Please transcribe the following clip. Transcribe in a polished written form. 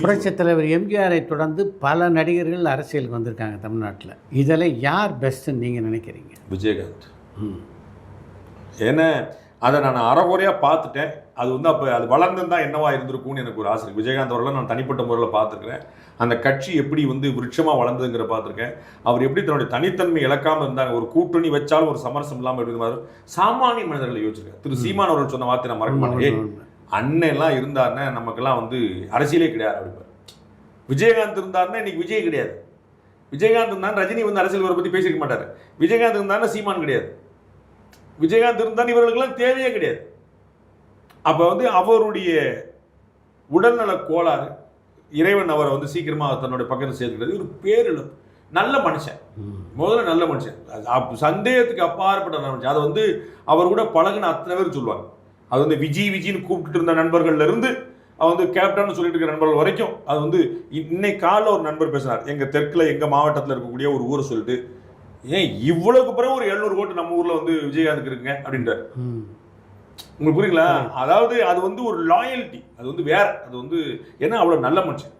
புரட்சித் தலைவர் எம்ஜிஆரை தொடர்ந்து பல நடிகர்கள் அரசியலுக்கு வந்திருக்காங்க தமிழ்நாட்டில். இதில் யார் பெஸ்ட்டுன்னு நீங்கள் நினைக்கிறீங்க? விஜயகாந்த். ஏன்னா அதை நான் அறகுறையாக பார்த்துட்டேன். அது வந்து அப்போ அது வளர்ந்துருந்தா என்னவா இருந்திருக்கும்னு எனக்கு ஒரு ஆசை. விஜயகாந்த் அவர்களை நான் தனிப்பட்ட முறையில் பார்த்துருக்கிறேன். அந்த கட்சி எப்படி வந்து விருட்சமாக வளர்ந்ததுங்கிற பார்த்துருக்கேன். அவர் எப்படி தன்னுடைய தனித்தன்மை இழக்காமல் இருந்தாங்க. ஒரு கூட்டணி வச்சாலும் ஒரு சமரசம் இல்லாமல் இருந்த மாதிரி சாமானிய மனிதர்களை யோசிச்சிருக்கேன். திரு சீமான் அவர்கள் சொன்ன வார்த்தை நான் மறக்க மாட்டேன். அண்ணெல்லாம் இருந்தாருன்னா நமக்கெல்லாம் வந்து அரசியலே கிடையாது அப்படிப்பார். விஜயகாந்த் இருந்தாருன்னா இன்னைக்கு விஜய் கிடையாது. விஜயகாந்த் இருந்தாலும் ரஜினி வந்து அரசியல் வரை பற்றி பேசிக்க மாட்டார். விஜயகாந்த் இருந்தாலும் சீமான் கிடையாது. விஜயகாந்த் இருந்தால் இவர்களுக்கெல்லாம் தேவையே கிடையாது. அப்போ வந்து அவருடைய உடல்நல கோளாறு, இறைவன் அவரை வந்து சீக்கிரமாக தன்னுடைய பக்கத்தில் சேர்த்துக்கிறது ஒரு பேரிழப்பு. நல்ல மனுஷன், முதல்ல நல்ல மனுஷன், சந்தேகத்துக்கு அப்பாற்பட்ட நல்ல மனுஷன். அதை வந்து அவர் கூட பழகுன அத்தனை பேர் சொல்லுவாங்க. அது வந்து விஜின்னு கூப்பிட்டு இருந்த நண்பர்கள்ல இருந்து அவன் வந்து கேப்டன் சொல்லிட்டு இருக்கிற நண்பர்கள் வரைக்கும். அது வந்து இன்னைக்கு காலைல ஒரு நண்பர் பேசினார். எங்கள் தெற்கில் எங்கள் மாவட்டத்தில் இருக்கக்கூடிய ஒரு ஊரை சொல்லிட்டு, ஏன் இவ்வளவுக்கு பிறகு ஒரு 700 ஓட்டு நம்ம ஊரில் வந்து விஜயகாந்துக்கு இருக்குங்க அப்படின்றார். உங்களுக்கு புரியுங்களா? அதாவது அது வந்து ஒரு லாயல்ட்டி, அது வந்து வேற, அது வந்து ஏன்னா அவ்வளோ நல்ல மனுஷன்.